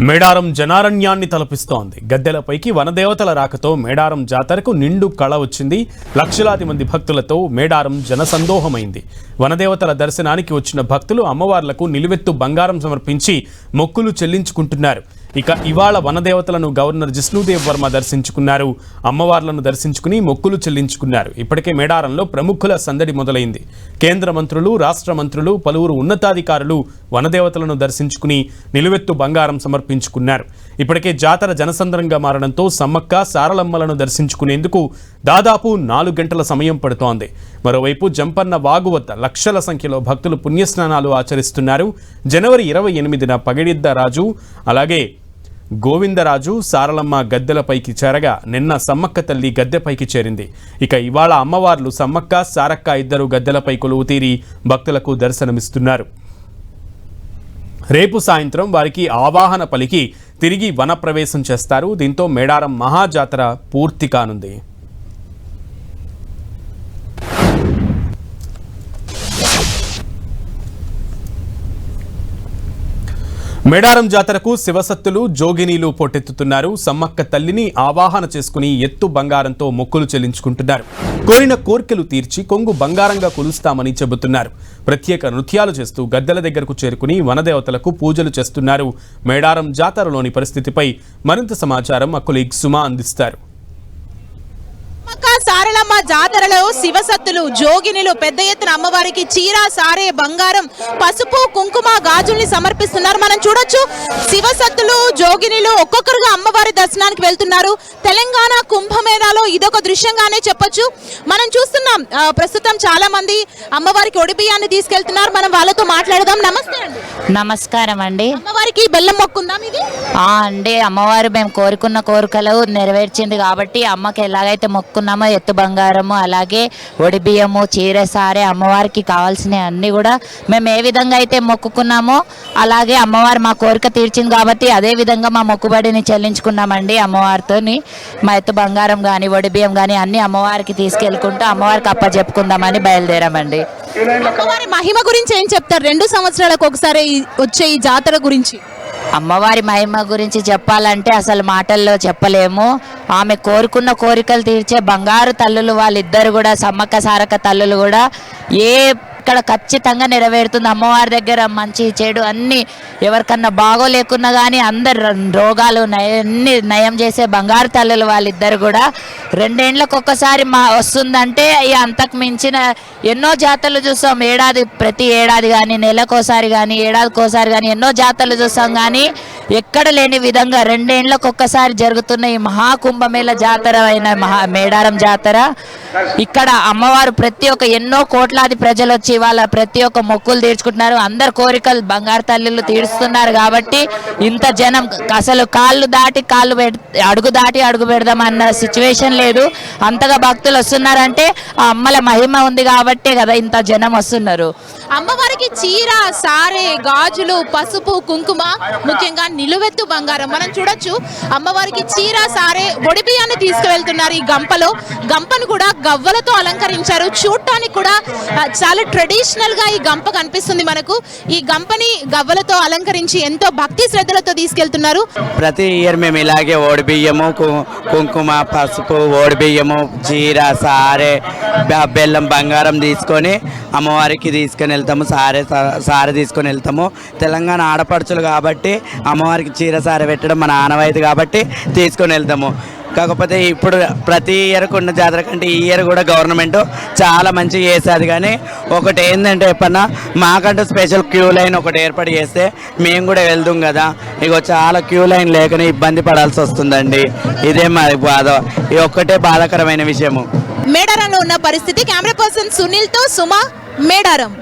మేడారం జనారణ్యాన్ని తలపిస్తోంది. గద్దెలపైకి వనదేవతల రాకతో మేడారం జాతరకు నిండు కళ వచ్చింది. లక్షలాది మంది భక్తులతో మేడారం జనసందోహమైంది. వనదేవతల దర్శనానికి వచ్చిన భక్తులు అమ్మవార్లకు నిలువెత్తు బంగారం సమర్పించి మొక్కులు చెల్లించుకుంటున్నారు. ఇక ఇవాళ వనదేవతలను గవర్నర్ జిష్ణుదేవ్ వర్మ దర్శించుకున్నారు. అమ్మవార్లను దర్శించుకుని మొక్కులు చెల్లించుకున్నారు. ఇప్పటికే మేడారంలో ప్రముఖుల సందడి మొదలైంది. కేంద్ర మంత్రులు, రాష్ట్ర మంత్రులు, పలువురు ఉన్నతాధికారులు వనదేవతలను దర్శించుకుని నిలువెత్తు బంగారం సమర్పించుకున్నారు. ఇప్పటికే జాతర జనసంద్రంగా మారడంతో సమ్మక్క సారలమ్మలను దర్శించుకునేందుకు దాదాపు 4 గంటల సమయం పడుతోంది. మరోవైపు జంపన్న వాగు వద్ద లక్షల సంఖ్యలో భక్తులు పుణ్యస్నానాలు ఆచరిస్తున్నారు. జనవరి 28న పగిడిద్ద రాజు అలాగే గోవిందరాజు సారలమ్మ గద్దెలపైకి చేరగా నిన్న సమ్మక్క తల్లి గద్దెపైకి చేరింది. ఇక ఇవాళ అమ్మవార్లు సమ్మక్క సారక్క ఇద్దరు గద్దెలపై కొలువు తీరి భక్తులకు దర్శనమిస్తున్నారు. రేపు సాయంత్రం వారికి ఆవాహన పలికి తిరిగి వనప్రవేశం చేస్తారు. దీంతో మేడారం మహాజాతర పూర్తి కానుంది. మేడారం జాతరకు శివసత్తులు, జోగినీలు పోటెత్తుతున్నారు. సమ్మక్క తల్లిని ఆవాహన చేసుకుని ఎత్తు బంగారంతో మొక్కులు చెల్లించుకుంటున్నారు. కోరిన కోర్కెలు తీర్చి కొంగు బంగారంగా కొలుస్తామని చెబుతున్నారు. ప్రత్యేక నృత్యాలు చేస్తూ గద్దెల దగ్గరకు చేరుకుని వనదేవతలకు పూజలు చేస్తున్నారు. మేడారం జాతరలోని పరిస్థితిపై మరింత సమాచారం మా కొలీగ్ సుమా అందిస్తారు. సారలమ్మ జాతరలో శివసత్తులు, జోగినిలు పెద్ద ఎత్తున అమ్మవారికి చీర, సారే, బంగారం, పసుపు, కుంకుమ, గాజుల్ని సమర్పిస్తున్నారు. మనం చూడొచ్చు శివసత్తులు, జోగినిలు ఒక్కొక్కరుగా అమ్మవారి దర్శనానికి వెళ్తున్నారు. తెలంగాణ కుంభమేళాలో ఇదొక దృశ్యంగానే చెప్పొచ్చు. మనం చూస్తున్నాం ప్రస్తుతం చాలా మంది అమ్మవారికి ఒడిబియ్యాన్ని తీసుకెళ్తున్నారు. మనం వాళ్ళతో మాట్లాడదాం. నమస్తే అండి. నమస్కారం అండి. అమ్మవారికి బెల్లం మొక్కుందాం ఇది అండి. అమ్మవారు మేము కోరుకున్న కోరికలు నెరవేర్చింది కాబట్టి అమ్మకి ఎలాగైతే మొక్కున్నామో ఎత్తు బంగారము అలాగే ఒడి బియ్యము, చీర, సారే అమ్మవారికి కావాల్సినవి అన్నీ కూడా మేము ఏ విధంగా అయితే మొక్కుకున్నామో అలాగే అమ్మవారు మా కోరిక తీర్చింది కాబట్టి అదే విధంగా మా మొక్కుబడిని చెల్లించుకున్నామండి. అమ్మవారితోని మా ఎత్తు బంగారం కానీ ఒడి బియ్యం కానీ అన్ని అమ్మవారికి తీసుకెళ్లుకుంటూ అమ్మవారికి అప్పచెప్పుకుందామని బయలుదేరామండి. అమ్మవారి మహిమ గురించి ఏం చెప్తారు? 2 సంవత్సరాలకు ఒకసారి వచ్చే ఈ జాతర గురించి. అమ్మవారి మహిమ గురించి చెప్పాలంటే అసలు మాటల్లో చెప్పలేము. ఆమె కోరుకున్న కోరికలు తీర్చే బంగారు తల్లులు వాళ్ళిద్దరు కూడా, సమ్మక్క సారక్క తల్లులు కూడా ఇక్కడ ఖచ్చితంగా నెరవేరుతుంది. అమ్మవారి దగ్గర మంచి చెడు అన్నీ ఎవరికన్నా బాగోలేకున్నా కానీ అందరు రోగాలు అన్ని నయం చేసే బంగారు తల్లులు వాళ్ళిద్దరు కూడా. 2 ఏళ్ళకు ఒక్కసారి వస్తుందంటే అంతకు మించిన ఎన్నో జాతరలు చూస్తాం. ప్రతి ఏడాది కానీ, నెలకోసారి కానీ, ఏడాదికోసారి కానీ ఎన్నో జాతరలు చూస్తాం. కానీ ఎక్కడ లేని విధంగా 2 ఏళ్ళకు ఒక్కసారి జరుగుతున్న ఈ మహాకుంభమేళ జాతర అయిన మేడారం జాతర. ఇక్కడ అమ్మవారు ప్రతి ఒక్క ఎన్నో కోట్లాది ప్రజలు వచ్చి వాళ్ళ ప్రతి ఒక్క మొక్కులు తీర్చుకుంటున్నారు. అందరు కోరికలు బంగారు తల్లులు తీరుస్తున్నారు కాబట్టి ఇంత జనం అసలు అడుగు దాటి అడుగు పెడదామన్న సిచ్యువేషన్ లేదు. అంతగా భక్తులు వస్తున్నారంటే ఆ అమ్మల మహిమ ఉంది కాబట్టే కదా ఇంత జనం వస్తున్నారు. అమ్మవారికి చీర, సారే, గాజులు, పసుపు, కుంకుమ, ముఖ్యంగా నిలువెత్తు బంగారం మనం చూడొచ్చు. అమ్మవారికి చీర, సారే, ఒడిబియ్యాన్ని తీసుకువెళ్తున్నారు. ఈ గంపను కూడా గవ్వలతో అలంకరించారు. చూడటానికి కూడా చాలా ట్రెడిషనల్ గా ఈ గంప కనిపిస్తుంది మనకు. ఈ గంపని గవ్వలతో అలంకరించి ఎంతో భక్తి శ్రద్ధలతో తీసుకెళ్తున్నారు. ప్రతి ఇయర్ మేము ఇలాగే ఓడిబియ్యము, కుంకుమ, పసుపు, ఓడిబియ్యము, చీర, సారే, బెల్లం, బంగారం తీసుకొని అమ్మవారికి తీసుకొని వెళ్తాము. సారె తీసుకొని వెళ్తాము. తెలంగాణ ఆడపడుచులు కాబట్టి అమ్మవారికి చీర, సారె పెట్టడం మన ఆనవాయితీ కాబట్టి తీసుకొని వెళ్తాము. కాకపోతే ఇప్పుడు ప్రతి ఇయర్కు ఉన్న జాతర కంటే ఈ ఇయర్ కూడా గవర్నమెంట్ చాలా మంచిగా చేసేది. కానీ ఒకటి ఏంటంటే ఎప్పన్నా మాకంటూ స్పెషల్ క్యూ లైన్ ఒకటి ఏర్పాటు చేస్తే మేము కూడా వెళ్దాం కదా. ఇగో చాలా క్యూ లైన్ లేకనే ఇబ్బంది పడాల్సి వస్తుందండి. ఇదే మా బాధ. ఇది ఒక్కటే బాధాకరమైన విషయము. మేడారంలో ఉన్న పరిస్థితి. కెమెరా పర్సన్ సునీల్తో సుమా, మేడారం.